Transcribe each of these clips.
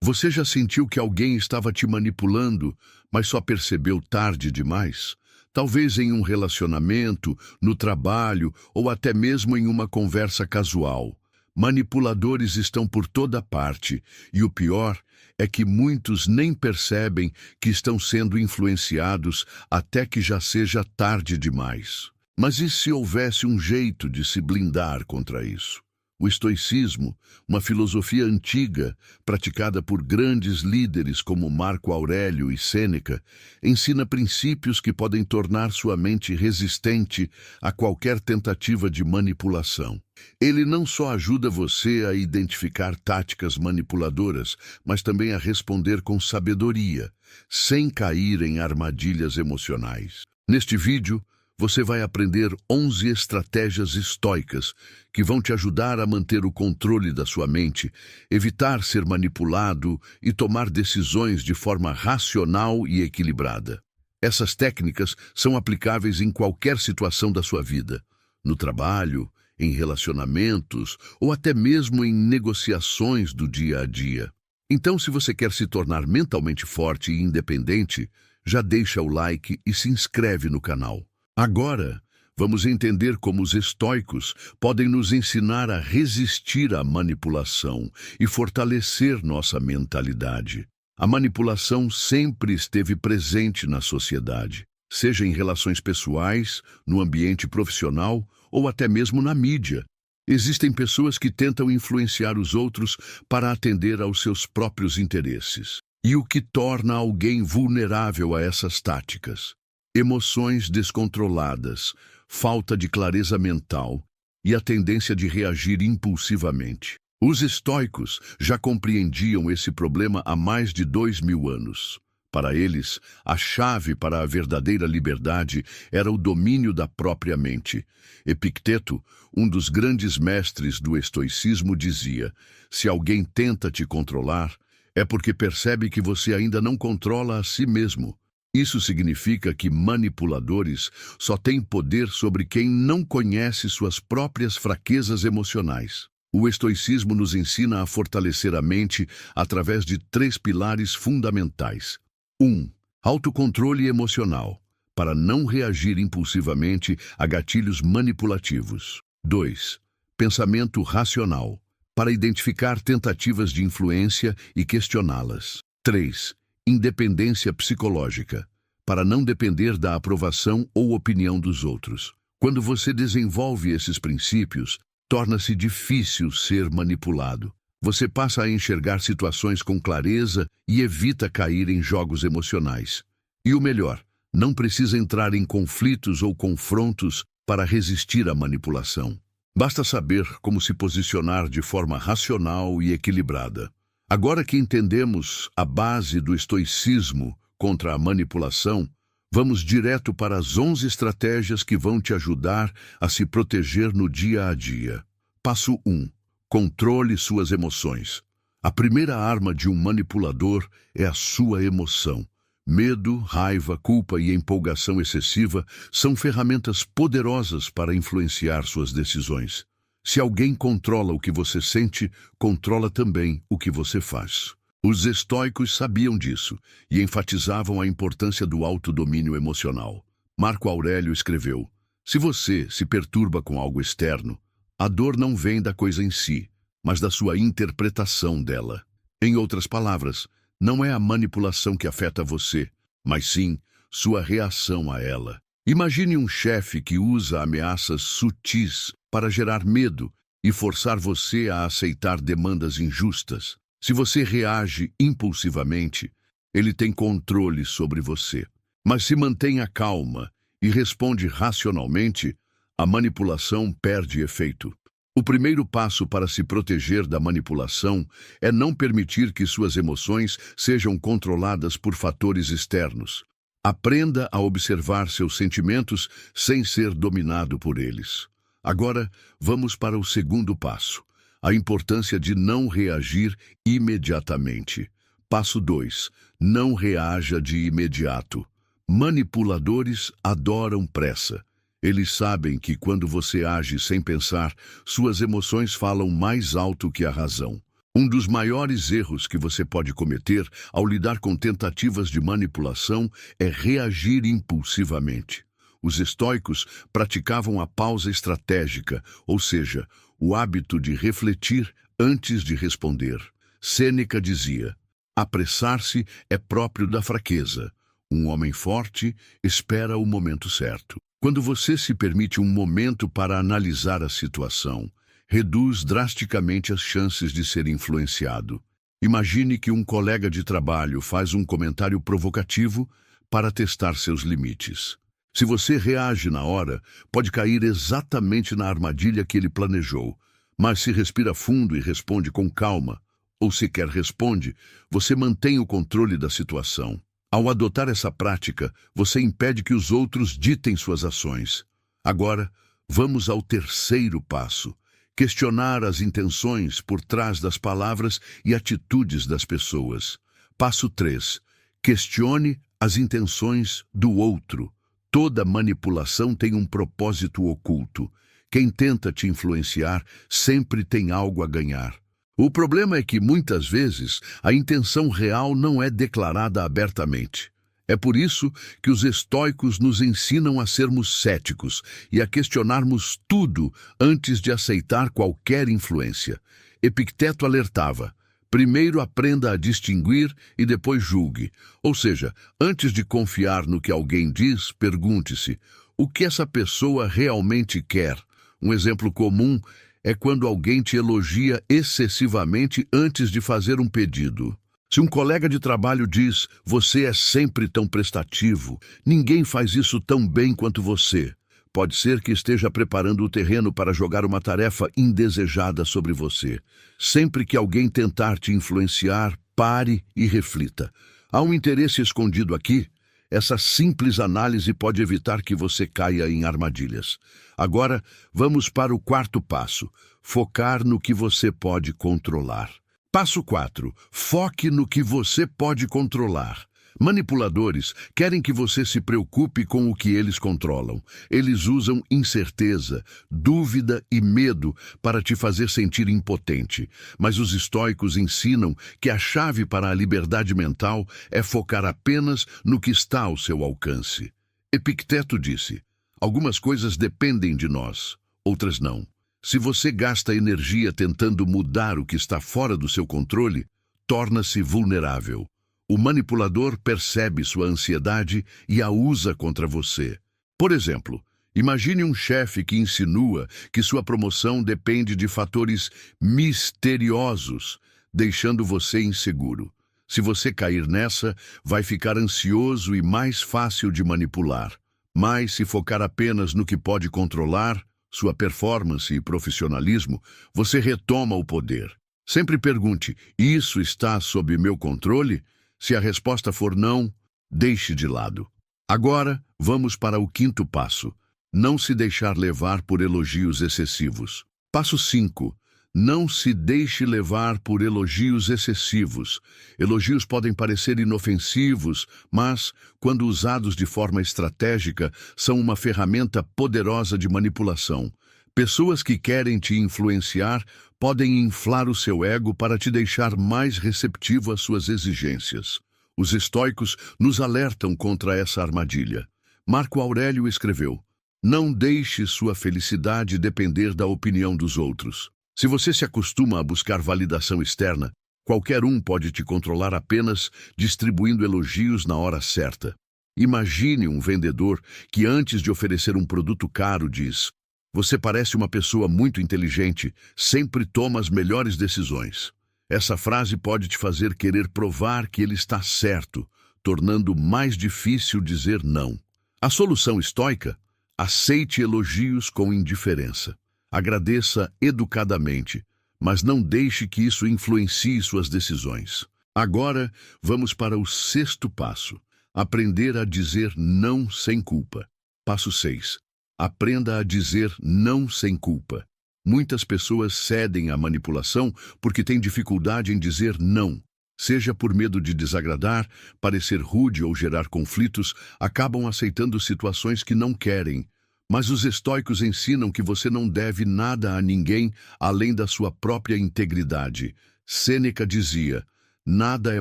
Você já sentiu que alguém estava te manipulando, mas só percebeu tarde demais? Talvez em um relacionamento, no trabalho ou até mesmo em uma conversa casual. Manipuladores estão por toda parte, e o pior é que muitos nem percebem que estão sendo influenciados até que já seja tarde demais. Mas e se houvesse um jeito de se blindar contra isso? O estoicismo, uma filosofia antiga, praticada por grandes líderes como Marco Aurélio e Sêneca, ensina princípios que podem tornar sua mente resistente a qualquer tentativa de manipulação. Ele não só ajuda você a identificar táticas manipuladoras, mas também a responder com sabedoria, sem cair em armadilhas emocionais. Neste vídeo, você vai aprender 11 estratégias estoicas que vão te ajudar a manter o controle da sua mente, evitar ser manipulado e tomar decisões de forma racional e equilibrada. Essas técnicas são aplicáveis em qualquer situação da sua vida, no trabalho, em relacionamentos ou até mesmo em negociações do dia a dia. Então, se você quer se tornar mentalmente forte e independente, já deixa o like e se inscreve no canal. Agora, vamos entender como os estoicos podem nos ensinar a resistir à manipulação e fortalecer nossa mentalidade. A manipulação sempre esteve presente na sociedade, seja em relações pessoais, no ambiente profissional ou até mesmo na mídia. Existem pessoas que tentam influenciar os outros para atender aos seus próprios interesses. E o que torna alguém vulnerável a essas táticas? Emoções descontroladas, falta de clareza mental e a tendência de reagir impulsivamente. Os estoicos já compreendiam esse problema há mais de 2000 anos. Para eles, a chave para a verdadeira liberdade era o domínio da própria mente. Epicteto, um dos grandes mestres do estoicismo, dizia: se alguém tenta te controlar, é porque percebe que você ainda não controla a si mesmo. Isso significa que manipuladores só têm poder sobre quem não conhece suas próprias fraquezas emocionais. O estoicismo nos ensina a fortalecer a mente através de 3 pilares fundamentais. 1. Autocontrole emocional, para não reagir impulsivamente a gatilhos manipulativos. 2. Pensamento racional, para identificar tentativas de influência e questioná-las. 3. Independência psicológica, para não depender da aprovação ou opinião dos outros. Quando você desenvolve esses princípios, torna-se difícil ser manipulado. Você passa a enxergar situações com clareza e evita cair em jogos emocionais. E o melhor, não precisa entrar em conflitos ou confrontos para resistir à manipulação. Basta saber como se posicionar de forma racional e equilibrada. Agora que entendemos a base do estoicismo contra a manipulação, vamos direto para as 11 estratégias que vão te ajudar a se proteger no dia a dia. Passo 1. Controle suas emoções. A primeira arma de um manipulador é a sua emoção. Medo, raiva, culpa e empolgação excessiva são ferramentas poderosas para influenciar suas decisões. Se alguém controla o que você sente, controla também o que você faz. Os estoicos sabiam disso e enfatizavam a importância do autodomínio emocional. Marco Aurélio escreveu: se você se perturba com algo externo, a dor não vem da coisa em si, mas da sua interpretação dela. Em outras palavras, não é a manipulação que afeta você, mas sim sua reação a ela. Imagine um chefe que usa ameaças sutis para gerar medo e forçar você a aceitar demandas injustas. Se você reage impulsivamente, ele tem controle sobre você. Mas se mantenha calma e responde racionalmente, a manipulação perde efeito. O primeiro passo para se proteger da manipulação é não permitir que suas emoções sejam controladas por fatores externos. Aprenda a observar seus sentimentos sem ser dominado por eles. Agora, vamos para o segundo passo: a importância de não reagir imediatamente. Passo 2. Não reaja de imediato. Manipuladores adoram pressa. Eles sabem que quando você age sem pensar, suas emoções falam mais alto que a razão. Um dos maiores erros que você pode cometer ao lidar com tentativas de manipulação é reagir impulsivamente. Os estoicos praticavam a pausa estratégica, ou seja, o hábito de refletir antes de responder. Sêneca dizia: apressar-se é próprio da fraqueza. Um homem forte espera o momento certo. Quando você se permite um momento para analisar a situação, reduz drasticamente as chances de ser influenciado. Imagine que um colega de trabalho faz um comentário provocativo para testar seus limites. Se você reage na hora, pode cair exatamente na armadilha que ele planejou. Mas se respira fundo e responde com calma, ou sequer responde, você mantém o controle da situação. Ao adotar essa prática, você impede que os outros ditem suas ações. Agora, vamos ao terceiro passo: questionar as intenções por trás das palavras e atitudes das pessoas. Passo 3. Questione as intenções do outro. Toda manipulação tem um propósito oculto. Quem tenta te influenciar sempre tem algo a ganhar. O problema é que, muitas vezes, a intenção real não é declarada abertamente. É por isso que os estoicos nos ensinam a sermos céticos e a questionarmos tudo antes de aceitar qualquer influência. Epicteto alertava: primeiro aprenda a distinguir e depois julgue. Ou seja, antes de confiar no que alguém diz, pergunte-se: o que essa pessoa realmente quer? Um exemplo comum é quando alguém te elogia excessivamente antes de fazer um pedido. Se um colega de trabalho diz: você é sempre tão prestativo, ninguém faz isso tão bem quanto você, pode ser que esteja preparando o terreno para jogar uma tarefa indesejada sobre você. Sempre que alguém tentar te influenciar, pare e reflita: há um interesse escondido aqui? Essa simples análise pode evitar que você caia em armadilhas. Agora, vamos para o quarto passo: focar no que você pode controlar. Passo 4. Foque no que você pode controlar. Manipuladores querem que você se preocupe com o que eles controlam. Eles usam incerteza, dúvida e medo para te fazer sentir impotente. Mas os estoicos ensinam que a chave para a liberdade mental é focar apenas no que está ao seu alcance. Epicteto disse: algumas coisas dependem de nós, outras não. Se você gasta energia tentando mudar o que está fora do seu controle, torna-se vulnerável. O manipulador percebe sua ansiedade e a usa contra você. Por exemplo, imagine um chefe que insinua que sua promoção depende de fatores misteriosos, deixando você inseguro. Se você cair nessa, vai ficar ansioso e mais fácil de manipular. Mas se focar apenas no que pode controlar, sua performance e profissionalismo, você retoma o poder. Sempre pergunte: isso está sob meu controle? Se a resposta for não, deixe de lado. Agora, vamos para o quinto passo: não se deixar levar por elogios excessivos. Passo 5. Não se deixe levar por elogios excessivos. Elogios podem parecer inofensivos, mas, quando usados de forma estratégica, são uma ferramenta poderosa de manipulação. Pessoas que querem te influenciar podem inflar o seu ego para te deixar mais receptivo às suas exigências. Os estoicos nos alertam contra essa armadilha. Marco Aurélio escreveu: não deixe sua felicidade depender da opinião dos outros. Se você se acostuma a buscar validação externa, qualquer um pode te controlar apenas distribuindo elogios na hora certa. Imagine um vendedor que, antes de oferecer um produto caro, diz: você parece uma pessoa muito inteligente, sempre toma as melhores decisões. Essa frase pode te fazer querer provar que ele está certo, tornando mais difícil dizer não. A solução estoica: aceite elogios com indiferença. Agradeça educadamente, mas não deixe que isso influencie suas decisões. Agora, vamos para o sexto passo: aprender a dizer não sem culpa. Passo 6. Aprenda a dizer não sem culpa. Muitas pessoas cedem à manipulação porque têm dificuldade em dizer não. Seja por medo de desagradar, parecer rude ou gerar conflitos, acabam aceitando situações que não querem. Mas os estoicos ensinam que você não deve nada a ninguém além da sua própria integridade. Sêneca dizia: nada é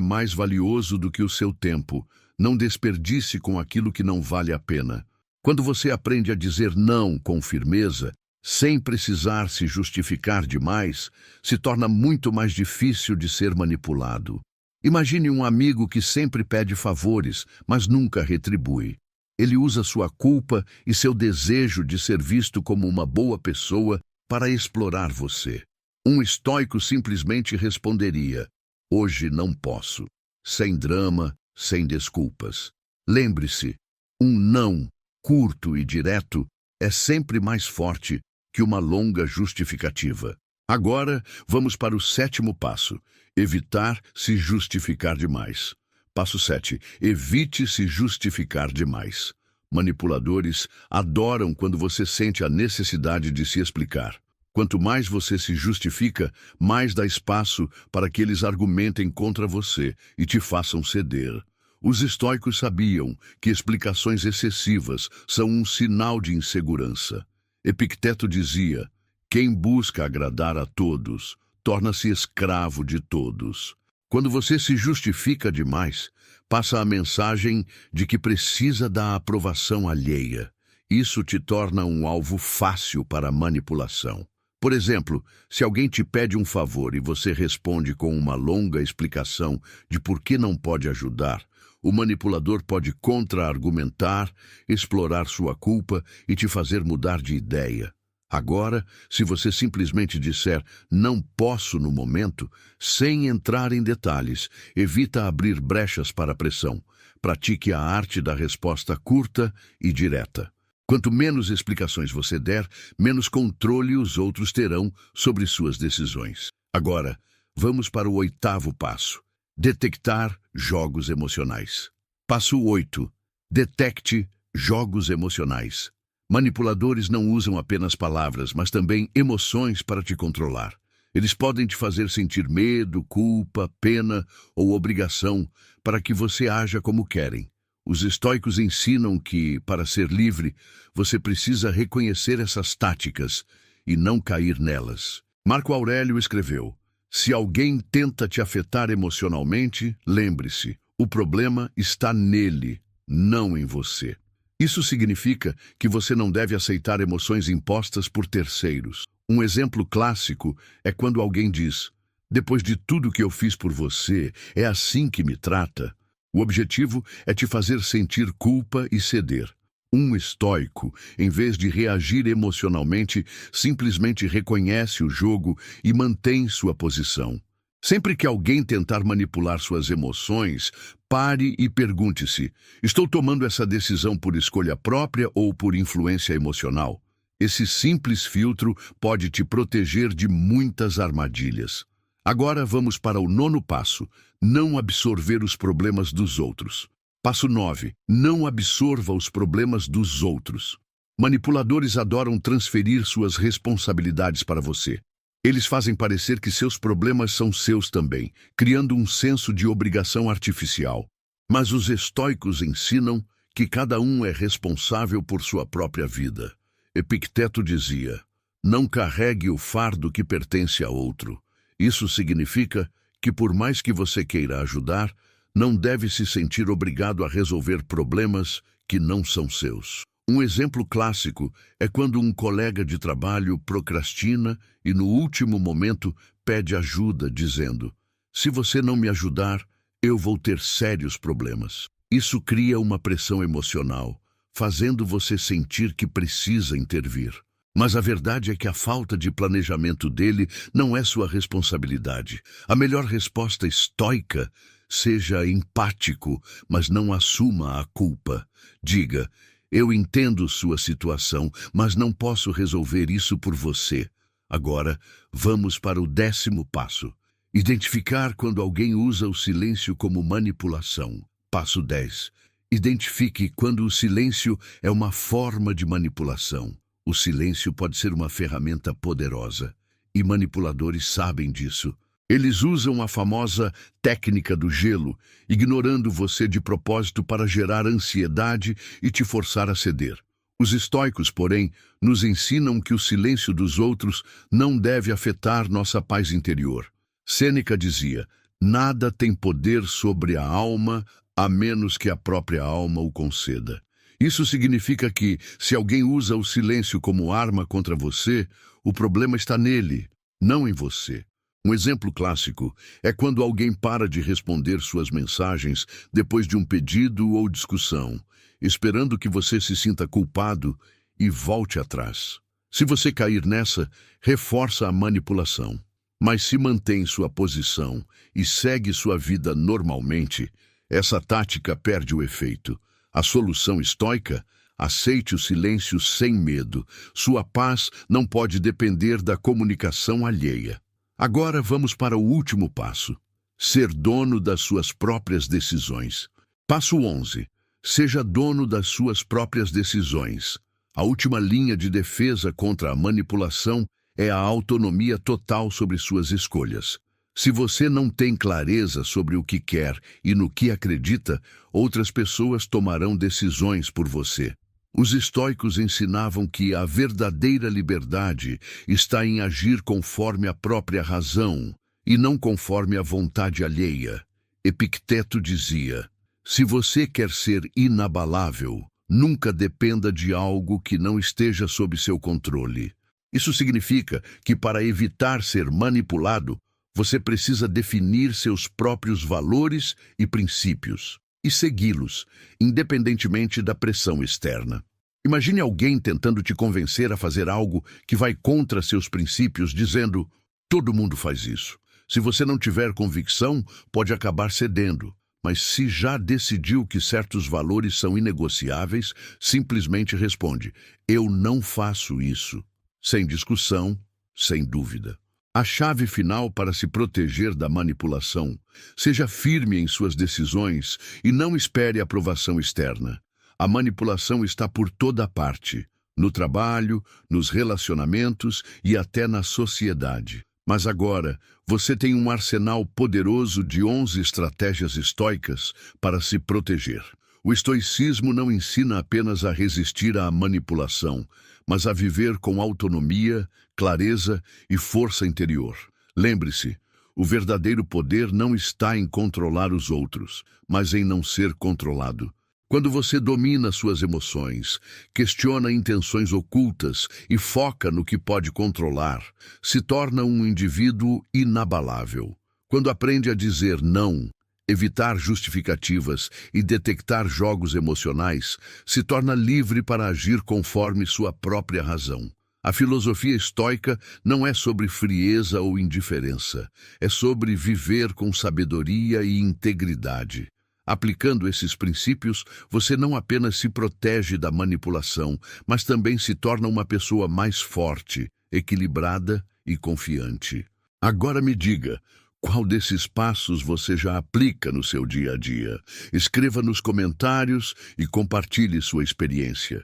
mais valioso do que o seu tempo. Não desperdice com aquilo que não vale a pena. Quando você aprende a dizer não com firmeza, sem precisar se justificar demais, se torna muito mais difícil de ser manipulado. Imagine um amigo que sempre pede favores, mas nunca retribui. Ele usa sua culpa e seu desejo de ser visto como uma boa pessoa para explorar você. Um estoico simplesmente responderia: hoje não posso. Sem drama, sem desculpas. Lembre-se, um não curto e direto é sempre mais forte que uma longa justificativa. Agora, vamos para o 7º passo: evitar se justificar demais. Passo 7. Evite se justificar demais. Manipuladores adoram quando você sente a necessidade de se explicar. Quanto mais você se justifica, mais dá espaço para que eles argumentem contra você e te façam ceder. Os estoicos sabiam que explicações excessivas são um sinal de insegurança. Epicteto dizia: quem busca agradar a todos, torna-se escravo de todos. Quando você se justifica demais, passa a mensagem de que precisa da aprovação alheia. Isso te torna um alvo fácil para manipulação. Por exemplo, se alguém te pede um favor e você responde com uma longa explicação de por que não pode ajudar, o manipulador pode contra-argumentar, explorar sua culpa e te fazer mudar de ideia. Agora, se você simplesmente disser "não posso no momento", sem entrar em detalhes, evita abrir brechas para a pressão. Pratique a arte da resposta curta e direta. Quanto menos explicações você der, menos controle os outros terão sobre suas decisões. Agora, vamos para o 8º passo: detectar jogos emocionais. Passo 8. Detecte jogos emocionais. Manipuladores não usam apenas palavras, mas também emoções para te controlar. Eles podem te fazer sentir medo, culpa, pena ou obrigação para que você haja como querem. Os estoicos ensinam que, para ser livre, você precisa reconhecer essas táticas e não cair nelas. Marco Aurélio escreveu: se alguém tenta te afetar emocionalmente, lembre-se, o problema está nele, não em você. Isso significa que você não deve aceitar emoções impostas por terceiros. Um exemplo clássico é quando alguém diz: depois de tudo que eu fiz por você, é assim que me trata. O objetivo é te fazer sentir culpa e ceder. Um estoico, em vez de reagir emocionalmente, simplesmente reconhece o jogo e mantém sua posição. Sempre que alguém tentar manipular suas emoções, pare e pergunte-se: estou tomando essa decisão por escolha própria ou por influência emocional? Esse simples filtro pode te proteger de muitas armadilhas. Agora vamos para o 9º passo: não absorver os problemas dos outros. Passo 9. Não absorva os problemas dos outros. Manipuladores adoram transferir suas responsabilidades para você. Eles fazem parecer que seus problemas são seus também, criando um senso de obrigação artificial. Mas os estoicos ensinam que cada um é responsável por sua própria vida. Epicteto dizia: não carregue o fardo que pertence a outro. Isso significa que, por mais que você queira ajudar, não deve se sentir obrigado a resolver problemas que não são seus. Um exemplo clássico é quando um colega de trabalho procrastina e, no último momento, pede ajuda, dizendo: se você não me ajudar, eu vou ter sérios problemas. Isso cria uma pressão emocional, fazendo você sentir que precisa intervir. Mas a verdade é que a falta de planejamento dele não é sua responsabilidade. A melhor resposta estoica: seja empático, mas não assuma a culpa. Diga: eu entendo sua situação, mas não posso resolver isso por você. Agora, vamos para o 10º passo: identificar quando alguém usa o silêncio como manipulação. Passo 10. Identifique quando o silêncio é uma forma de manipulação. O silêncio pode ser uma ferramenta poderosa, e manipuladores sabem disso. Eles usam a famosa técnica do gelo, ignorando você de propósito para gerar ansiedade e te forçar a ceder. Os estoicos, porém, nos ensinam que o silêncio dos outros não deve afetar nossa paz interior. Sêneca dizia: nada tem poder sobre a alma a menos que a própria alma o conceda. Isso significa que, se alguém usa o silêncio como arma contra você, o problema está nele, não em você. Um exemplo clássico é quando alguém para de responder suas mensagens depois de um pedido ou discussão, esperando que você se sinta culpado e volte atrás. Se você cair nessa, reforça a manipulação. Mas se mantém sua posição e segue sua vida normalmente, essa tática perde o efeito. A solução estoica? Aceite o silêncio sem medo. Sua paz não pode depender da comunicação alheia. Agora vamos para o último passo. Ser dono das suas próprias decisões. Passo 11. Seja dono das suas próprias decisões. A última linha de defesa contra a manipulação é a autonomia total sobre suas escolhas. Se você não tem clareza sobre o que quer e no que acredita, outras pessoas tomarão decisões por você. Os estoicos ensinavam que a verdadeira liberdade está em agir conforme a própria razão e não conforme a vontade alheia. Epicteto dizia: se você quer ser inabalável, nunca dependa de algo que não esteja sob seu controle. Isso significa que, para evitar ser manipulado, você precisa definir seus próprios valores e princípios e segui-los, independentemente da pressão externa. Imagine alguém tentando te convencer a fazer algo que vai contra seus princípios, dizendo: todo mundo faz isso. Se você não tiver convicção, pode acabar cedendo. Mas se já decidiu que certos valores são inegociáveis, simplesmente responde: eu não faço isso. Sem discussão, sem dúvida. A chave final para se proteger da manipulação: seja firme em suas decisões e não espere aprovação externa. A manipulação está por toda parte, no trabalho, nos relacionamentos e até na sociedade. Mas agora, você tem um arsenal poderoso de 11 estratégias estoicas para se proteger. O estoicismo não ensina apenas a resistir à manipulação, mas a viver com autonomia, clareza e força interior. Lembre-se, o verdadeiro poder não está em controlar os outros, mas em não ser controlado. Quando você domina suas emoções, questiona intenções ocultas e foca no que pode controlar, se torna um indivíduo inabalável. Quando aprende a dizer não, evitar justificativas e detectar jogos emocionais, se torna livre para agir conforme sua própria razão. A filosofia estoica não é sobre frieza ou indiferença, é sobre viver com sabedoria e integridade. Aplicando esses princípios, você não apenas se protege da manipulação, mas também se torna uma pessoa mais forte, equilibrada e confiante. Agora me diga, qual desses passos você já aplica no seu dia a dia? Escreva nos comentários e compartilhe sua experiência.